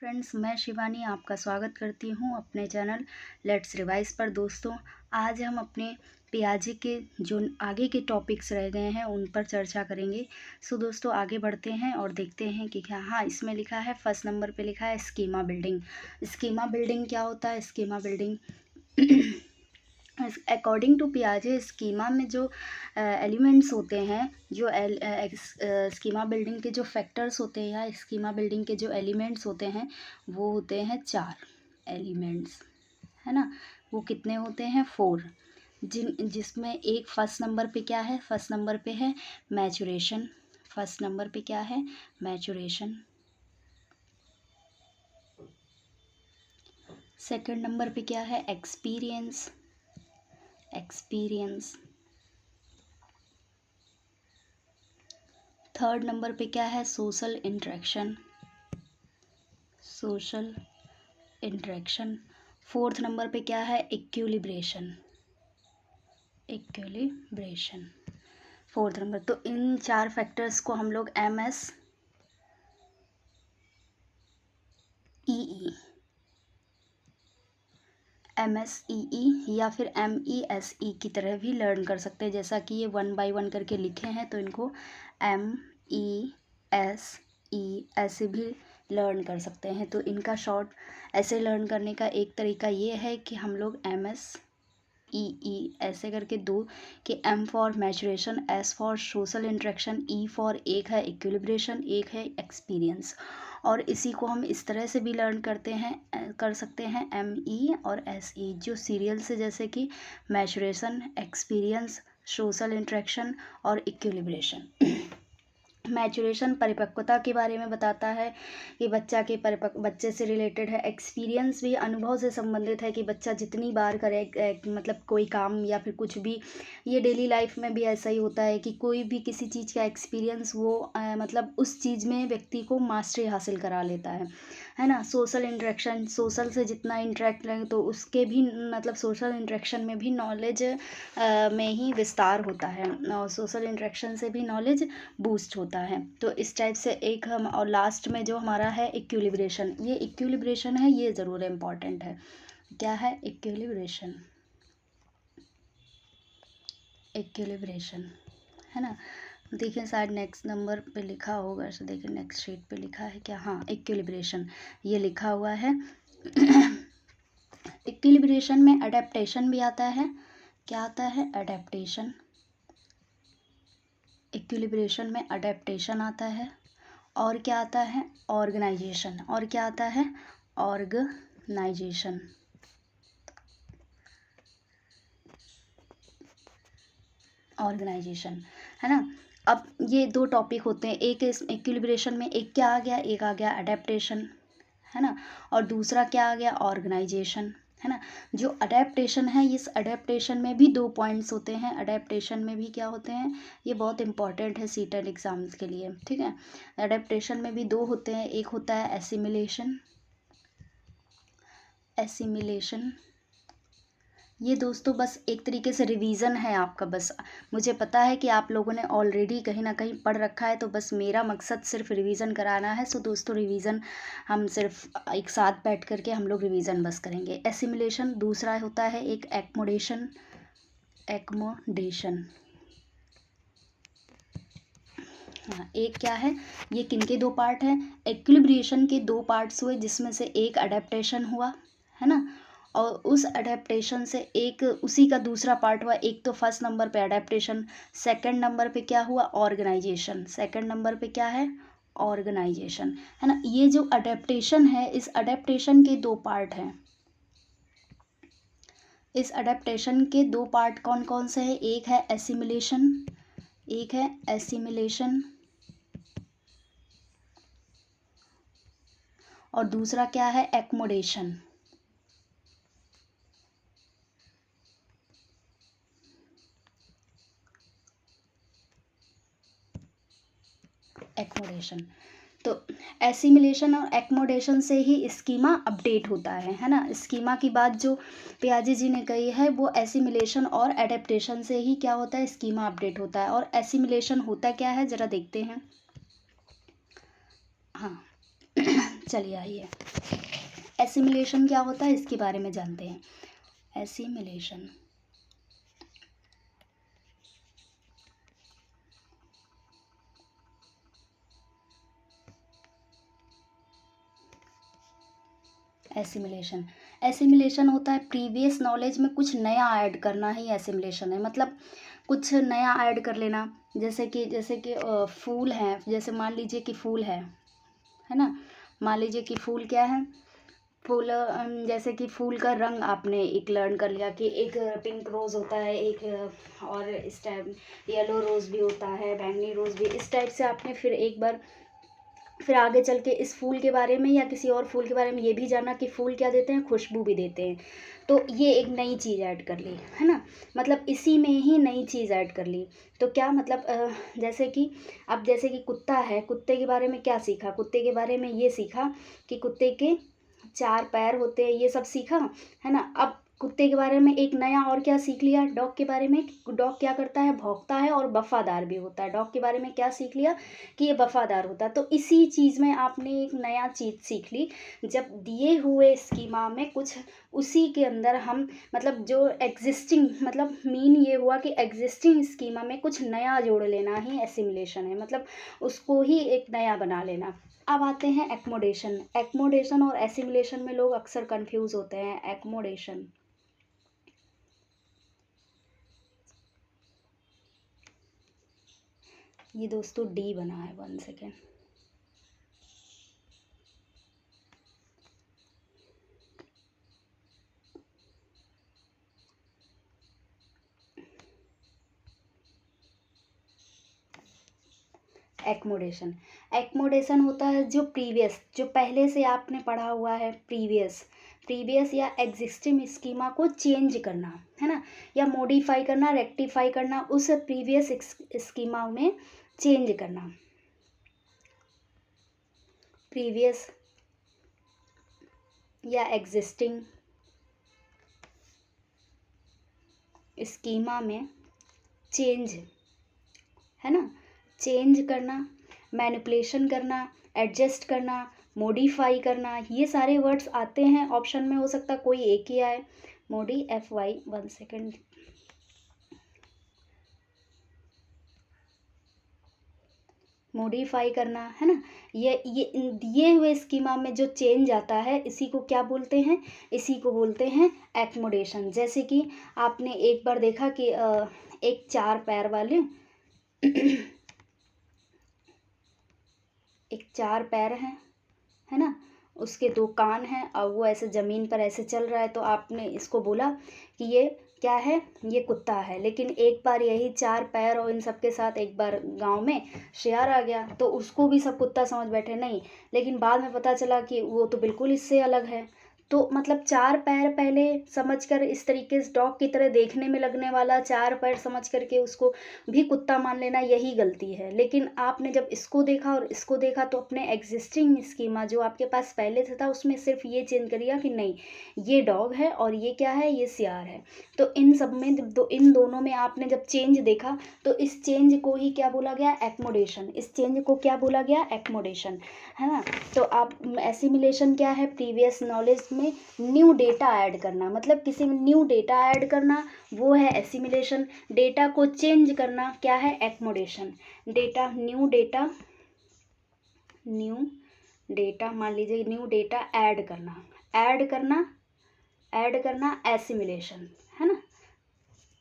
Friends, मैं शिवानी आपका स्वागत करती हूँ अपने चैनल लेट्स रिवाइज पर। दोस्तों, आज हम अपने पियाजे के जो आगे के टॉपिक्स रह गए हैं उन पर चर्चा करेंगे। सो दोस्तों, आगे बढ़ते हैं और देखते हैं कि क्या। हाँ, इसमें लिखा है, फर्स्ट नंबर पे लिखा है स्कीमा बिल्डिंग। स्कीमा बिल्डिंग क्या होता है? स्कीमा बिल्डिंग अकॉर्डिंग टू पियाजे, स्कीमा में जो एलिमेंट्स होते हैं, जो स्कीमा बिल्डिंग के जो फैक्टर्स होते हैं या स्कीमा बिल्डिंग के जो एलिमेंट्स होते हैं वो होते हैं 4 एलिमेंट्स, है ना। वो कितने होते हैं? 4। जिसमें एक फर्स्ट नंबर पे क्या है? फर्स्ट नंबर पे है मैचुरेशन। फर्स्ट नंबर पे क्या है? मैचुरेशन। सेकंड नंबर पे क्या है? एक्सपीरियंस। एक्सपीरियंस। थर्ड नंबर पे क्या है? Social interaction. Social interaction. Fourth number पे क्या है? इक्विलिब्रेशन। Equilibration fourth number. तो इन 4 फैक्टर्स को हम लोग MSEE या फिर MESE की तरह भी लर्न कर सकते हैं। जैसा कि ये 1 बाय 1 करके लिखे हैं तो इनको MESE ऐसे भी लर्न कर सकते हैं। तो इनका शॉर्ट ऐसे लर्न करने का एक तरीका ये है कि हम लोग MSEE ऐसे करके 2 कि M for maturation, S for social interaction, E for एक है इक्विलिब्रेशन, एक है एक्सपीरियंस। और इसी को हम इस तरह से भी लर्न कर सकते हैं ME और SE, जो सीरियल से, जैसे कि मैचुरेशन, एक्सपीरियंस, सोशल इंटरेक्शन और इक्विलिब्रेशन। मैचुरेशन परिपक्वता के बारे में बताता है कि बच्चे से रिलेटेड है। एक्सपीरियंस भी अनुभव से संबंधित है कि बच्चा जितनी बार करे मतलब कोई काम या फिर कुछ भी, ये डेली लाइफ में भी ऐसा ही होता है कि कोई भी किसी चीज़ का एक्सपीरियंस वो मतलब उस चीज़ में व्यक्ति को मास्टरी हासिल करा लेता है ना। सोशल इंटरेक्शन, सोशल से जितना इंटरेक्ट रहे तो उसके भी मतलब सोशल इंटरेक्शन में भी नॉलेज में ही विस्तार होता है और सोशल इंटरेक्शन से भी नॉलेज बूस्ट होता है। तो इस टाइप से एक हम, और लास्ट में जो हमारा है इक्विलिब्रेशन, ये इक्विलिब्रेशन है, ये ज़रूर इम्पॉर्टेंट है। क्या है? इक्विलिब्रेशन। इक्विलिब्रेशन, है ना। देखिए शायद नेक्स्ट नंबर पे लिखा होगा, ऐसे देखिए नेक्स्ट शीट पे लिखा है क्या? हाँ, इक्विलिब्रेशन ये लिखा हुआ है। इक्विलिब्रेशन में अडेप्टेशन भी आता है। क्या आता है? अडेप्टेशन। इक्विलिब्रेशन में अडेप्टेशन आता है। और क्या आता है? ऑर्गेनाइजेशन। और क्या आता है? ऑर्गेनाइजेशन। ऑर्गेनाइजेशन, है ना। अब ये 2 टॉपिक होते हैं, एक इस इक्विलिब्रेशन में एक क्या आ गया? एक आ गया अडेप्टेशन, है ना। और दूसरा क्या आ गया? ऑर्गेनाइजेशन, है ना। जो अडेप्टेशन है, इस अडेप्टेशन में भी 2 पॉइंट्स होते हैं। अडेप्टेशन में भी क्या होते हैं? ये बहुत इंपॉर्टेंट है सीटेट एग्जाम्स के लिए, ठीक है। अडेप्टेशन में भी 2 होते हैं, एक होता है एसिमिलेशन। एसिमिलेशन ये दोस्तों बस एक तरीके से रिवीजन है आपका। बस मुझे पता है कि आप लोगों ने ऑलरेडी कहीं ना कहीं पढ़ रखा है, तो बस मेरा मकसद सिर्फ रिवीजन कराना है। सो दोस्तों, रिवीजन हम सिर्फ एक साथ बैठ करके हम लोग रिवीजन बस करेंगे। एसिमिलेशन दूसरा होता है एक एक्मोडेशन। एक्मोडेशन, हाँ, एक क्या है? ये किनके 2 पार्ट हैं? इक्विलिब्रेशन के 2 पार्ट्स हुए, जिसमें से एक अडेप्टेशन हुआ, है ना। और उस अडेप्टेशन से एक उसी का दूसरा पार्ट हुआ। एक तो फर्स्ट नंबर पे अडेप्टेशन, सेकंड नंबर पे क्या हुआ? ऑर्गेनाइजेशन। सेकंड नंबर पे क्या है? ऑर्गेनाइजेशन, है ना। ये जो अडेप्टेशन है, इस अडेप्टेशन के 2 पार्ट हैं। इस अडेप्टेशन के 2 पार्ट कौन कौन से हैं? एक है एसिमिलेशन, एक है एसिमिलेशन, और दूसरा क्या है? एक्मोडेशन। एक्मोडेशन। तो एसिमिलेशन और एक्मोडेशन से ही स्कीमा अपडेट होता है ना। स्कीमा की बात जो पियाजे जी ने कही है, वो एसिमिलेशन और एडेप्टेशन से ही क्या होता है? स्कीमा अपडेट होता है। और एसिमिलेशन होता क्या है, जरा देखते हैं। हाँ, चलिए आइए, एसिमिलेशन क्या होता है इसके बारे में जानते हैं। एसिमिलेशन एसिमिलेशन एसिमिलेशन होता है प्रीवियस नॉलेज में कुछ नया ऐड करना ही एसिमिलेशन है। मतलब कुछ नया ऐड कर लेना, जैसे कि फूल है, जैसे मान लीजिए कि फूल है ना। मान लीजिए कि फूल क्या है, फूल जैसे कि फूल का रंग आपने एक लर्न कर लिया कि एक पिंक रोज़ होता है, एक और इस टाइप येलो रोज़ भी होता है, बैंगनी रोज़ भी, इस टाइप से आपने फिर एक बार फिर आगे चल के इस फूल के बारे में या किसी और फूल के बारे में ये भी जाना कि फूल क्या देते हैं, खुशबू भी देते हैं। तो ये एक नई चीज़ ऐड कर ली, है ना। मतलब इसी में ही नई चीज़ ऐड कर ली। तो क्या मतलब जैसे कि अब जैसे कि कुत्ता है, कुत्ते के बारे में क्या सीखा, कुत्ते के बारे में ये सीखा कि कुत्ते के 4 पैर होते हैं, ये सब सीखा, है ना। अब कुत्ते के बारे में एक नया और क्या सीख लिया, डॉग के बारे में, डॉग क्या करता है, भौंकता है और वफादार भी होता है। डॉग के बारे में क्या सीख लिया कि ये वफादार होता है। तो इसी चीज़ में आपने एक नया चीज़ सीख ली। जब दिए हुए स्कीमा में कुछ उसी के अंदर हम मतलब जो एग्जिस्टिंग, मतलब मीन ये हुआ कि एग्जिस्टिंग स्कीमा में कुछ नया जोड़ लेना ही एसिमिलेशन है। मतलब उसको ही एक नया बना लेना। अब आते हैं एक्मोडेशन। एक्मोडेशन और एसिमिलेशन में लोग अक्सर कंफ्यूज होते हैं। एक्मोडेशन, ये दोस्तों डी बना है, 1 सेकेंड। एक्मोडेशन, एक्मोडेशन होता है जो प्रीवियस, जो पहले से आपने पढ़ा हुआ है, प्रीवियस या एग्जिस्टिंग स्कीमा को चेंज करना, है ना, या मॉडिफाई करना, रेक्टिफाई करना, उस प्रीवियस स्कीमा में चेंज करना। प्रीवियस या एग्जिस्टिंग स्कीमा में चेंज, है ना, चेंज करना, मैनिपुलेशन करना, एडजस्ट करना, मॉडिफाई करना, ये सारे वर्ड्स आते हैं। ऑप्शन में हो सकता कोई एक ही आए। मोडी FY 1 सेकेंड, मॉडिफाई करना, है ना। ये दिए हुए स्कीमा में जो चेंज आता है, इसी को क्या बोलते हैं, इसी को बोलते हैं एक्मोडेशन। जैसे कि आपने एक बार देखा कि एक 4 पैर वाले एक 4 पैर हैं, है ना, उसके 2 कान हैं और वो ऐसे ज़मीन पर ऐसे चल रहा है। तो आपने इसको बोला कि ये क्या है, ये कुत्ता है। लेकिन एक बार यही 4 पैर और इन सब के साथ एक बार गांव में शेर आ गया, तो उसको भी सब कुत्ता समझ बैठे, नहीं। लेकिन बाद में पता चला कि वो तो बिल्कुल इससे अलग है। तो मतलब 4 पैर पहले समझकर, इस तरीके से डॉग की तरह देखने में लगने वाला 4 पैर समझ करके उसको भी कुत्ता मान लेना, यही गलती है। लेकिन आपने जब इसको देखा और इसको देखा, तो अपने एग्जिस्टिंग स्कीमा जो आपके पास पहले से था, उसमें सिर्फ ये चेंज करिए कि नहीं, ये डॉग है और ये क्या है, ये सियार है। तो इन सब में इन दोनों में आपने जब चेंज देखा, तो इस चेंज को ही क्या बोला गया, एक्मोडेशन। इस चेंज को क्या बोला गया, एक्मोडेशन, है ना। तो आप एसिमिलेशन क्या है, प्रीवियस नॉलेज में न्यू डेटा ऐड करना, मतलब किसी में न्यू डेटा ऐड करना, वो है एसिमिलेशन। डेटा को चेंज करना क्या है, एक्मोडेशन। डेटा, न्यू डेटा मान लीजिए न्यू डेटा ऐड करना एसिमिलेशन, है ना।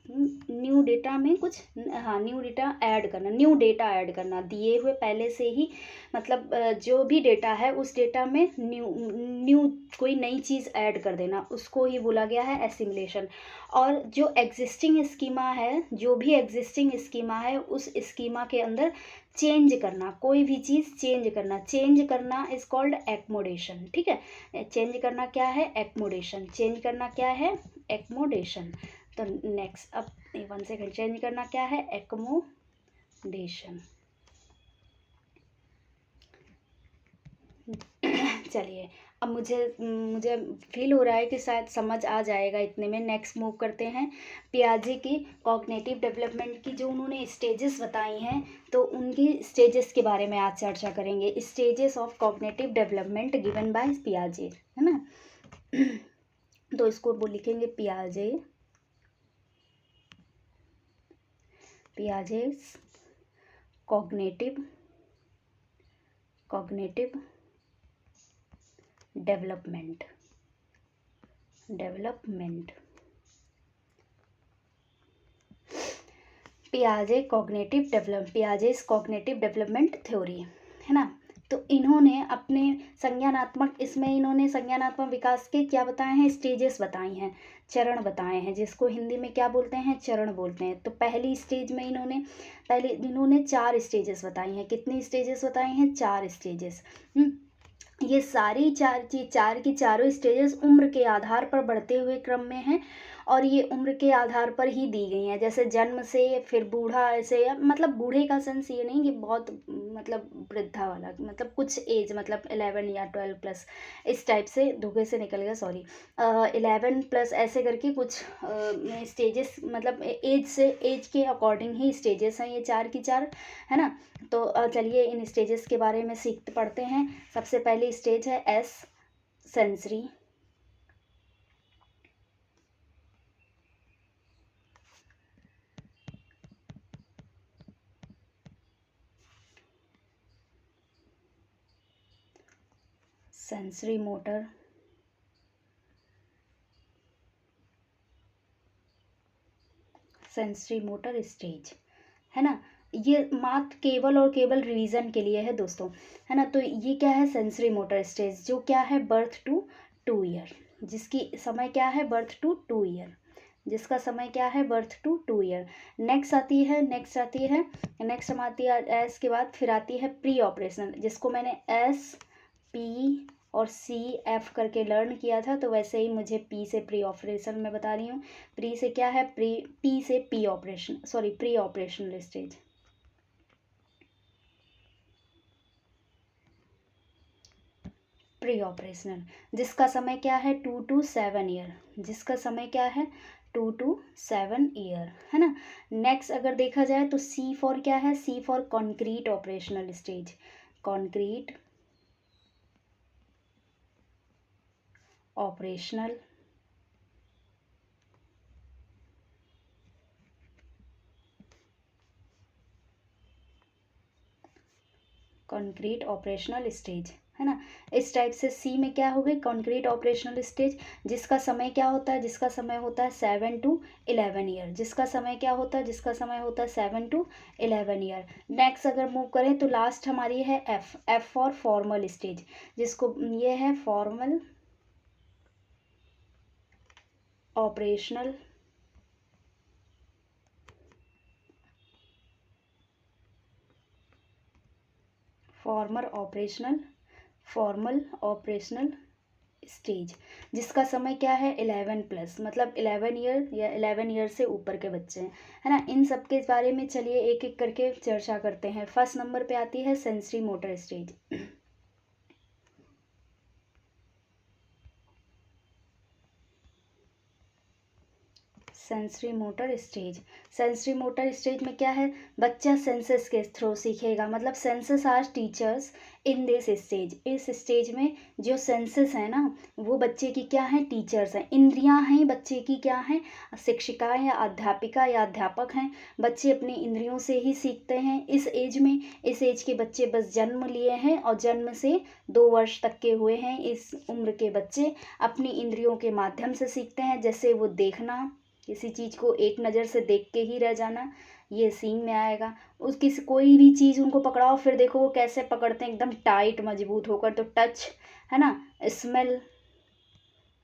न्यू डेटा में कुछ, हाँ, न्यू डेटा ऐड करना, दिए हुए पहले से ही, मतलब जो भी डेटा है उस डेटा में न्यू कोई नई चीज़ ऐड कर देना, उसको ही बोला गया है एसिमिलेशन। और जो एग्जिस्टिंग स्कीमा है, जो भी एग्जिस्टिंग स्कीमा है, उस स्कीमा के अंदर चेंज करना, कोई भी चीज़ चेंज करना इज कॉल्ड एक्मोडेशन। ठीक है, चेंज करना क्या है, एक्मोडेशन। चेंज करना क्या है, एक्मोडेशन। तो नेक्स्ट, अब 1 सेकेंड, चेंज करना क्या है, एक्मोडेशन। चलिए अब मुझे मुझे फील हो रहा है कि शायद समझ आ जाएगा इतने में। नेक्स्ट मूव करते हैं पियाजे की कॉग्निटिव डेवलपमेंट की जो उन्होंने स्टेजेस बताई हैं, तो उनकी स्टेजेस के बारे में आज चर्चा करेंगे। Stages of cognitive development given by पियाजे, है ना। तो इसको वो लिखेंगे Piaget's cognitive development Piaget's cognitive development theory, है ना। तो इन्होंने अपने संज्ञानात्मक विकास के क्या बताए हैं, स्टेजेस बताई हैं, चरण बताए हैं, जिसको हिंदी में क्या बोलते हैं, चरण बोलते हैं। तो पहली स्टेज में इन्होंने 4 स्टेजेस बताई हैं। कितनी स्टेजेस बताई हैं, 4 स्टेजेस। ये सारी चार की चारों स्टेजेस उम्र के आधार पर बढ़ते हुए क्रम में हैं, और ये उम्र के आधार पर ही दी गई हैं। जैसे जन्म से फिर बूढ़ा, ऐसे, मतलब बूढ़े का सेंस ये नहीं कि बहुत मतलब वृद्धा वाला, मतलब कुछ एज, मतलब 11 या 12 प्लस, इस टाइप से, धोखे से निकल गया, सॉरी, 11 प्लस ऐसे करके कुछ स्टेजेस, मतलब एज के अकॉर्डिंग ही स्टेजेस हैं ये 4 की 4, है ना। तो चलिए इन स्टेजेस के बारे में पढ़ते हैं। सबसे पहली स्टेज है S, sensory. Sensory motor stage, है ना। ये मात्र केवल और केवल रिवीजन के लिए है दोस्तों, है ना। तो ये क्या है, सेंसरी मोटर स्टेज, जो क्या है, बर्थ टू 2 ईयर, जिसकी समय क्या है, बर्थ टू 2 ईयर, जिसका समय क्या है, बर्थ टू 2 ईयर। नेक्स्ट आती है एस के बाद फिर आती है प्री ऑपरेशनल, जिसको मैंने एस, पी और सी, एफ करके लर्न किया था, तो वैसे ही मुझे पी से प्री ऑपरेशन में बता रही हूँ। प्री से क्या है, पी से pre operational stage. Pre operational, जिसका समय क्या है, 2 to 7 ईयर, जिसका समय क्या है, 2 to 7 ईयर, है ना। नेक्स्ट अगर देखा जाए तो सी फॉर क्या है, C for concrete operational stage, concrete operational stage, है ना। इस टाइप से सी में क्या हो गई, कॉन्क्रीट ऑपरेशनल स्टेज, जिसका समय क्या होता है, 7 to 11 ईयर, जिसका समय क्या होता है, 7 to 11 ईयर। नेक्स्ट अगर मूव करें तो लास्ट हमारी है एफ फॉर फॉर्मल स्टेज, जिसको ये है फॉर्मल ऑपरेशनल स्टेज, जिसका समय क्या है, 11 प्लस, मतलब 11 ईयर या 11 ईयर से ऊपर के बच्चे हैं, है ना। इन सब के बारे में चलिए एक एक करके चर्चा करते हैं। फर्स्ट नंबर पे आती है sensory motor stage. Sensory motor stage में क्या है, बच्चा सेंसस के थ्रू सीखेगा, मतलब senses are teachers in this stage. इस स्टेज में जो सेंसस है ना, वो बच्चे की क्या है, टीचर्स हैं, इंद्रियां हैं बच्चे की, क्या हैं, शिक्षिकाएं या अध्यापिका या अध्यापक हैं। बच्चे अपनी इंद्रियों से ही सीखते हैं इस एज में। इस एज के बच्चे बस जन्म लिए हैं और जन्म से 2 वर्ष तक के हुए हैं, इस उम्र के बच्चे अपनी इंद्रियों के माध्यम से सीखते हैं। जैसे वो देखना, किसी चीज़ को एक नज़र से देख के ही रह जाना, ये सीन में आएगा। कोई भी चीज़ उनको पकड़ाओ, फिर देखो वो कैसे पकड़ते हैं, एकदम टाइट मजबूत होकर। तो टच, है ना।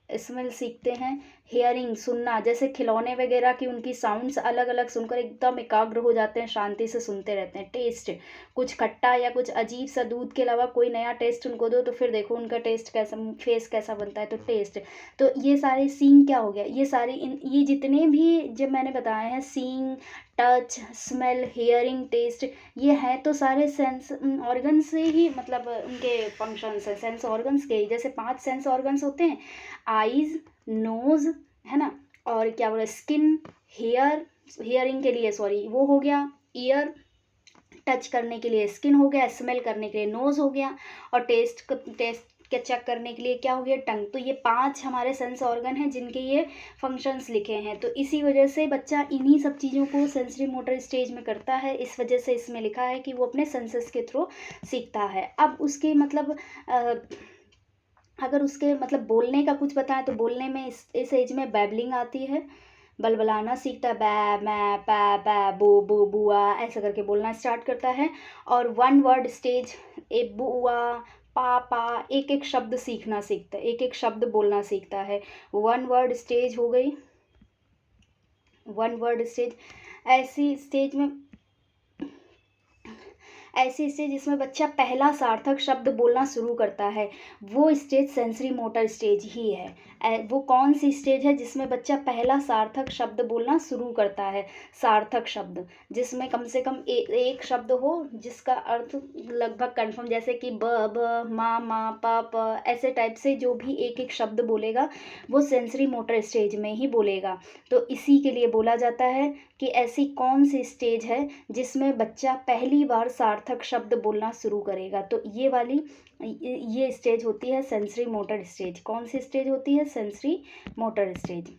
स्मेल सीखते हैं। हियरिंग, सुनना, जैसे खिलौने वगैरह की उनकी साउंड्स अलग अलग सुनकर एकदम एकाग्र हो जाते हैं, शांति से सुनते रहते हैं। टेस्ट, कुछ खट्टा या कुछ अजीब सा दूध के अलावा कोई नया टेस्ट उनको दो तो फिर देखो उनका टेस्ट कैसा, फेस कैसा बनता है। तो टेस्ट, तो ये सारे सींग क्या हो गया, ये जितने भी जब मैंने बताए हैं, सींग, टच, स्मेल, हियरिंग, टेस्ट, ये हैं तो सारे सेंस ऑर्गन से ही, मतलब उनके फंक्शंस हैं सेंस ऑर्गन्स के ही। जैसे 5 सेंस ऑर्गन्स होते हैं, आईज, नोज, है ना, और क्या बोले, स्किन, हेयर, हियरिंग के लिए सॉरी वो हो गया, ईयर, टच करने के लिए स्किन हो गया, स्मेल करने के लिए नोज़ हो गया, और टेस्ट के चेक करने के लिए क्या हो गया, टंग। तो ये 5 हमारे सेंस ऑर्गन हैं जिनके ये फंक्शंस लिखे हैं। तो इसी वजह से बच्चा इन्हीं सब चीज़ों को सेंसरी मोटर स्टेज में करता है, इस वजह से इसमें लिखा है कि वो अपने सेंसेस के थ्रू सीखता है। अब उसके मतलब अगर उसके मतलब बोलने का कुछ बताएं तो बोलने में इस एज में बैबलिंग आती है, बलबलाना सीखता है, बै मै पै पै बो बो बुआ ऐसा करके बोलना स्टार्ट करता है। और वन वर्ड स्टेज, ए बुआ पा एक एक शब्द सीखना सीखता है, एक एक शब्द बोलना सीखता है। वन वर्ड स्टेज हो गई, वन वर्ड स्टेज। ऐसी स्टेज जिसमें बच्चा पहला सार्थक शब्द बोलना शुरू करता है, वो स्टेज सेंसरी मोटर स्टेज ही है। वो कौन सी स्टेज है जिसमें बच्चा पहला सार्थक शब्द बोलना शुरू करता है, सार्थक शब्द जिसमें कम से कम एक शब्द हो जिसका अर्थ लगभग कन्फर्म, जैसे कि ब मा प ऐसे टाइप से जो भी एक एक शब्द बोलेगा वो सेंसरी मोटर स्टेज में ही बोलेगा। तो इसी के लिए बोला जाता है कि ऐसी कौन सी स्टेज है जिसमें बच्चा पहली बार सार्थक शब्द बोलना शुरू करेगा। तो ये वाली ये स्टेज होती है सेंसरी मोटर स्टेज। कौन सी स्टेज होती है, सेंसरी मोटर स्टेज।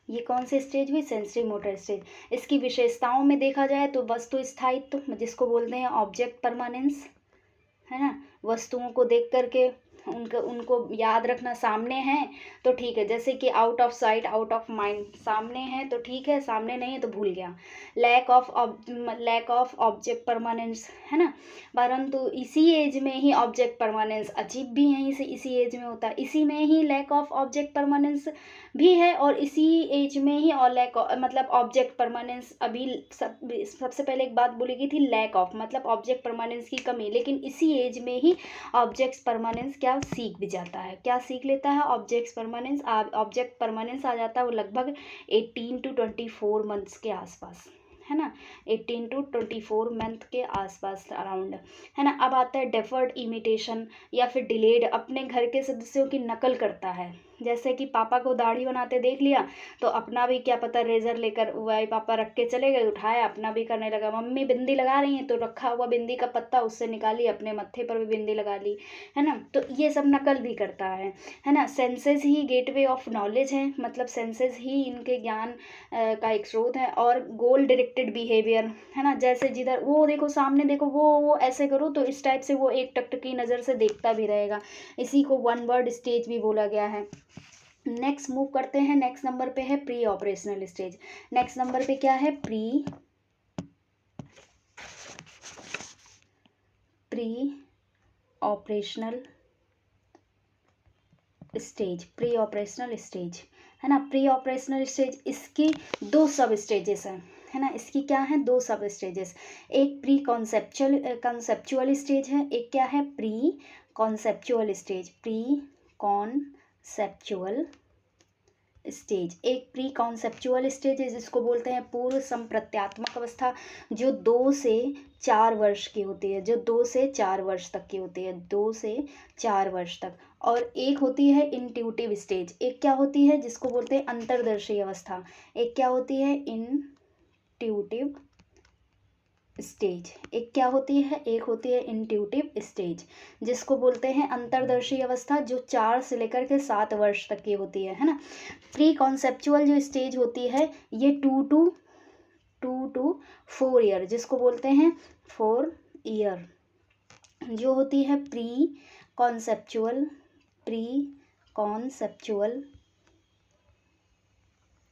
ये कौन सी स्टेज हुई, सेंसरी मोटर स्टेज। इसकी विशेषताओं में देखा जाए तो वस्तु स्थायित्व, जिसको बोलते हैं ऑब्जेक्ट परमानेंस, है ना, वस्तुओं को देख करके उनको याद रखना, सामने है तो ठीक है, जैसे कि out of sight out of mind, सामने है तो ठीक है, सामने नहीं है तो भूल गया। लैक ऑफ ऑब्जेक्ट परमानेंस, है ना, परंतु इसी एज में ही ऑब्जेक्ट परमानेंस अचीव भी यहीं से इसी एज में होता है, इसी में ही लैक ऑफ ऑब्जेक्ट परमानेंस भी है, और इसी एज में ही और लैक मतलब ऑब्जेक्ट परमानेंस अभी सबसे पहले एक बात बोली गई थी, लैक ऑफ मतलब ऑब्जेक्ट परमानेंस की कमी, लेकिन इसी एज में ही ऑब्जेक्ट्स परमानेंस क्या सीख भी जाता है, क्या सीख लेता है, ऑब्जेक्ट परमानेंस आ जाता है वो लगभग 18 to 24 मंथ्स के आसपास, है ना, 18 to 24 मंथ के आसपास अराउंड, है ना। अब आता है डेफर्ड इमिटेशन या फिर डिलेड, अपने घर के सदस्यों की नकल करता है, जैसे कि पापा को दाढ़ी बनाते देख लिया तो अपना भी क्या पता रेजर लेकर वही पापा रख के चले गए, उठाया अपना भी करने लगा। मम्मी बिंदी लगा रही हैं तो रखा हुआ बिंदी का पत्ता उससे निकाली, अपने मत्थे पर भी बिंदी लगा ली, है ना। तो ये सब नकल भी करता है ना। Senses he gateway of knowledge है, मतलब सेंसेस ही इनके ज्ञान का एक स्रोत है। और गोल डायरेक्टेड बिहेवियर, है ना, जैसे जिधर वो देखो सामने देखो वो ऐसे करो तो इस टाइप से वो एक टकटकी नज़र से देखता भी रहेगा, इसी को वन वर्ड स्टेज भी बोला गया है। नेक्स्ट मूव करते हैं, नेक्स्ट नंबर पे है pre operational stage. Next number पे क्या है, pre operational stage, pre operational stage, है ना। प्री ऑपरेशनल स्टेज, इसकी 2 सब स्टेजेस हैं, है ना, इसकी क्या है, 2 सब स्टेजेस। एक प्री कॉन्सेप्चुअल स्टेज है, एक क्या है, pre conceptual stage, pre conceptual stage. एक प्री कॉन्सेप्चुअल स्टेज है जिसको बोलते हैं पूर्व संप्रत्यात्मक अवस्था, जो 2 से 4 वर्ष की होती है, जो 2 से 4 वर्ष तक की होती है, 2 से 4 वर्ष तक। और एक होती है इंट्यूटिव स्टेज, एक क्या होती है जिसको बोलते हैं अंतर्दर्शी अवस्था, एक क्या होती है इंट्यूटिव स्टेज, एक क्या होती है, एक होती है इंट्यूटिव स्टेज जिसको बोलते हैं अंतर्दर्शी अवस्था, जो 4 से लेकर के 7 वर्ष तक की होती है ना। प्री कॉन्सेप्चुअल जो स्टेज होती है ये 2 to 4 ईयर, जिसको बोलते हैं 4 ईयर जो होती है pre conceptual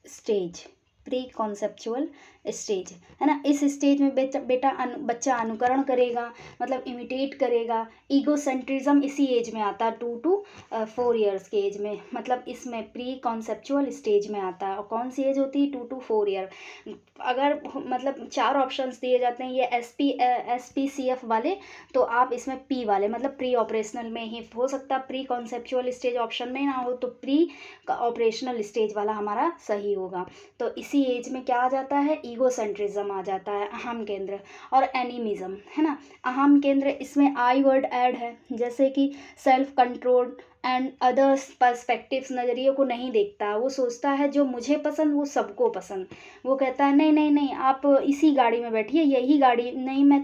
stage, pre conceptual stage, है ना। इस स्टेज में बच्चा अनुकरण करेगा, मतलब इमिटेट करेगा। ईगोसेंट्रिज्म इसी एज में आता है, 2 to 4 ईयर्स के एज में, मतलब इसमें प्री कॉन्सेप्चुअल स्टेज में आता है। और कौन सी एज होती है? 2 to 4 ईयर। अगर मतलब 4 ऑप्शंस दिए जाते हैं ये SPCF वाले, तो आप इसमें P वाले मतलब प्री ऑपरेशनल में ही हो सकता है। प्री कॉन्सेप्चुअल स्टेज ऑप्शन में ना हो तो प्री ऑपरेशनल स्टेज वाला हमारा सही होगा। तो इसी एज में क्या आ जाता है? ईगोसेंट्रिज्म आ जाता है, अहम केंद्र। और एनिमिज्म, है ना। अहम केंद्र, इसमें आई वर्ड ऐड है, जैसे कि self control and others perspectives, नज़रिए को नहीं देखता। वो सोचता है जो मुझे पसंद वो सबको पसंद। वो कहता है नहीं नहीं नहीं, आप इसी गाड़ी में बैठिए, यही गाड़ी नहीं, मैं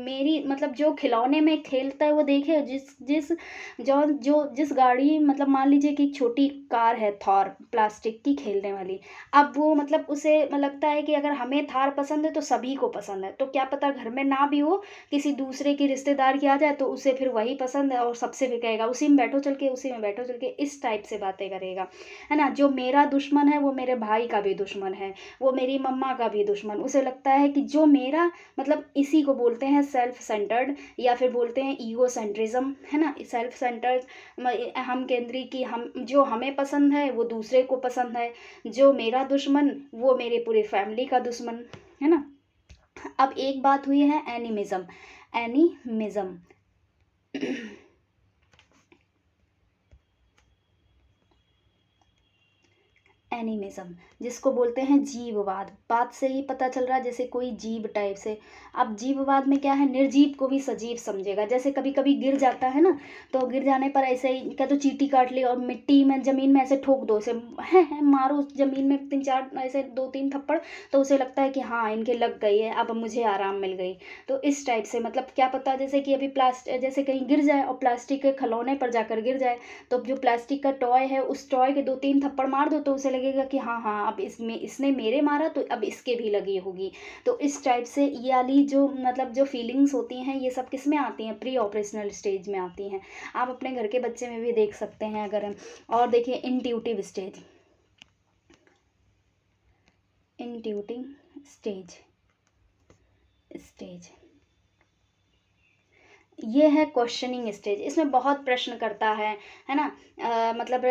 मेरी मतलब जो खिलौने में खेलता है वो देखे, जिस गाड़ी, मतलब मान लीजिए कि एक छोटी कार है थॉर प्लास्टिक की खेलने वाली। अब वो मतलब उसे लगता है कि अगर हमें थार पसंद है तो सभी को पसंद है, तो क्या पता घर में ना भी हो, किसी दूसरे की रिश्तेदार की आ जाए तो उसे फिर वही पसंद है और सबसे भी कहेगा उसी में बैठो चल के, उसी में बैठो चल के, इस टाइप से बातें करेगा, है ना। जो मेरा दुश्मन है वो मेरे भाई का भी दुश्मन है, वो मेरी मम्मा का भी दुश्मन। उसे लगता है कि जो मेरा, मतलब इसी को बोलते हैं सेल्फ सेंटर्ड, या फिर बोलते हैं ईगो सेंट्रिज्म, है ना। सेल्फ सेंटर्ड अहम केंद्री की, हम जो हमें पसंद है वो दूसरे को पसंद है, जो मेरा दुश्मन वो मेरे पूरी फैमिली का दुश्मन, है ना। अब एक बात हुई है एनिमिज्म। एनिमिज्म एनिमिज्म जिसको बोलते हैं जीववाद। बात से ही पता चल रहा है, जैसे कोई जीव टाइप से। अब जीववाद में क्या है? निर्जीव को भी सजीव समझेगा। जैसे कभी कभी गिर जाता है ना, तो गिर जाने पर ऐसे ही क्या, तो चींटी काट ली और मिट्टी में ज़मीन में ऐसे ठोक दो उसे, है मारो ज़मीन में 3-4 ऐसे 2-3 थप्पड़, तो उसे लगता है कि हाँ इनके लग गई है, अब मुझे आराम मिल गई। तो इस टाइप से, मतलब क्या पता, जैसे कि अभी जैसे कहीं गिर जाए और प्लास्टिक के खिलौने पर जाकर गिर जाए, तो जो प्लास्टिक का टॉय है उस टॉय के 2-3 थप्पड़ मार दो तो उसे लगेगा कि हाँ हाँ अब इसने मेरे मारा तो अब इसके भी लगी होगी। तो इस टाइप से ये वाली जो मतलब जो फीलिंग्स होती हैं ये सब किस में आती हैं? प्री ऑपरेशनल स्टेज में आती हैं। आप अपने घर के बच्चे में भी देख सकते हैं अगर हम। और देखिए इंट्यूटिव स्टेज, इंट्यूटिंग स्टेज ये है क्वेश्चनिंग स्टेज। इसमें बहुत प्रश्न करता है ना। मतलब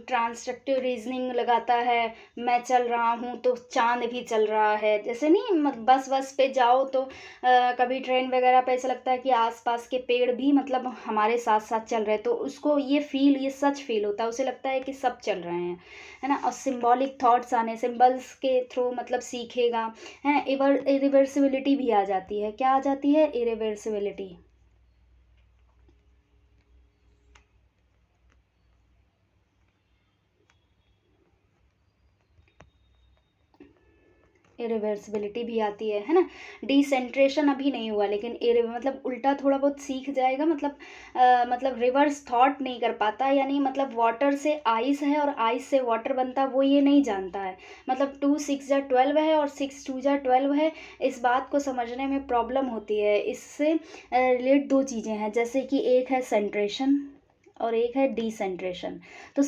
ट्रांसट्रक्टिव रीजनिंग लगाता है। मैं चल रहा हूँ तो चांद भी चल रहा है, जैसे नहीं बस पे जाओ तो कभी ट्रेन वगैरह पे ऐसा लगता है कि आसपास के पेड़ भी मतलब हमारे साथ साथ चल रहे हैं, तो उसको ये सच फील होता है, उसे लगता है कि सब चल रहे हैं, है ना। और सिंबॉलिक थॉट्स आने, सिंबल्स के थ्रू मतलब सीखेगा, है। इरिवर्सिबिलिटी भी आ जाती है। क्या आ जाती है? इरिवर्सिबिलिटी। इरिवर्सिबिलिटी भी आती है ना। डिसेंट्रेशन अभी नहीं हुआ, लेकिन मतलब उल्टा थोड़ा बहुत सीख जाएगा, मतलब रिवर्स थॉट नहीं कर पाता, यानी मतलब वाटर से आइस है और आइस से वाटर बनता वो ये नहीं जानता है। मतलब 2 6 जा 12 है और 6 2 जा 12 है, इस बात को समझने में प्रॉब्लम होती है। इससे रिलेट 2 चीज़ें हैं, जैसे कि एक है सेंट्रेशन और एक है डिसेंट्रेशन। तो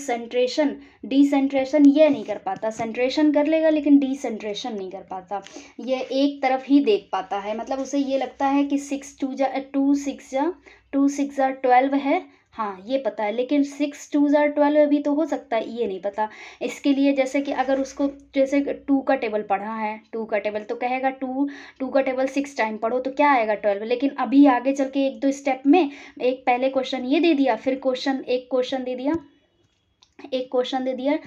डिसेंट्रेशन ये नहीं कर पाता, सेंट्रेशन कर लेगा लेकिन डिसेंट्रेशन नहीं कर पाता, ये एक तरफ ही देख पाता है। मतलब उसे ये लगता है कि 2 6 जा 12 है, हाँ ये पता है, लेकिन 6 2 जा 12 भी तो हो सकता है, ये नहीं पता। इसके लिए जैसे कि अगर उसको जैसे 2 का टेबल पढ़ा है, 2 का टेबल तो कहेगा 2 का टेबल 6 टाइम पढ़ो तो क्या आएगा 12, लेकिन अभी आगे चल के 1-2 स्टेप में एक पहले क्वेश्चन ये दे दिया, फिर एक क्वेश्चन दे दिया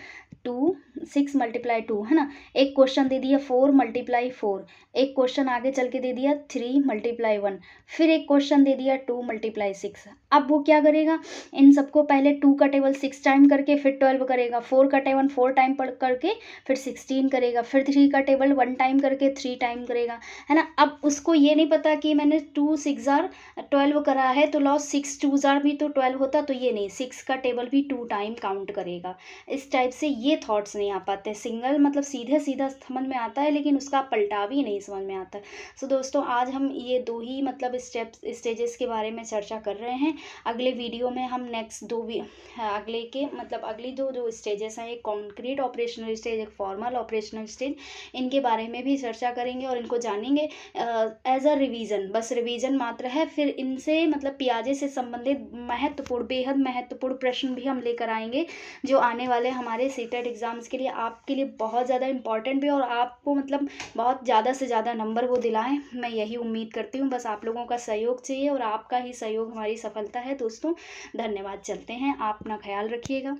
2 6 मल्टीप्लाई 2, है ना। एक क्वेश्चन दे दिया 4 मल्टीप्लाई 4, एक क्वेश्चन आगे चल के दे दिया 3 मल्टीप्लाई 1, फिर एक क्वेश्चन दे दिया 2 मल्टीप्लाई 6। अब वो क्या करेगा? इन सबको पहले 2 का टेबल 6 टाइम करके फिर 12 करेगा, 4 का टेबल 4 टाइम पढ़ करके फिर 16 करेगा, फिर 3 का टेबल 1 टाइम करके 3 टाइम करेगा, है ना। अब उसको ये नहीं पता कि मैंने 2 6 जार 12 करा है तो लॉस 6 2 जार भी तो 12 होता, तो ये नहीं, 6 का टेबल भी 2 टाइम काउंट करेगा। इस टाइप से ये ये थॉट्स नहीं आ पाते। सिंगल मतलब सीधे सीधा समझ में आता है, लेकिन उसका पलटाव ही नहीं समझ में आता है। सो दोस्तों, आज हम ये 2 ही मतलब स्टेजेस के बारे में चर्चा कर रहे हैं। अगले वीडियो में हम नेक्स्ट 2 भी अगले के मतलब अगली जो स्टेजेस हैं, एक कॉन्क्रीट ऑपरेशनल स्टेज, एक फॉर्मल ऑपरेशनल स्टेज, इनके बारे में भी चर्चा करेंगे और इनको जानेंगे एज अ रिवीजन, बस रिवीजन मात्र है। फिर इनसे मतलब पियाजे से संबंधित महत्वपूर्ण, बेहद महत्वपूर्ण प्रश्न भी हम लेकर आएंगे, जो आने वाले हमारे सीटेट एग्ज़ाम्स के लिए आपके लिए बहुत ज़्यादा इंपॉर्टेंट भी, और आपको मतलब बहुत ज़्यादा से ज़्यादा नंबर वो दिलाएं, मैं यही उम्मीद करती हूँ। बस आप लोगों का सहयोग चाहिए, और आपका ही सहयोग हमारी सफलता है। दोस्तों धन्यवाद, चलते हैं, आप अपना ख्याल रखिएगा।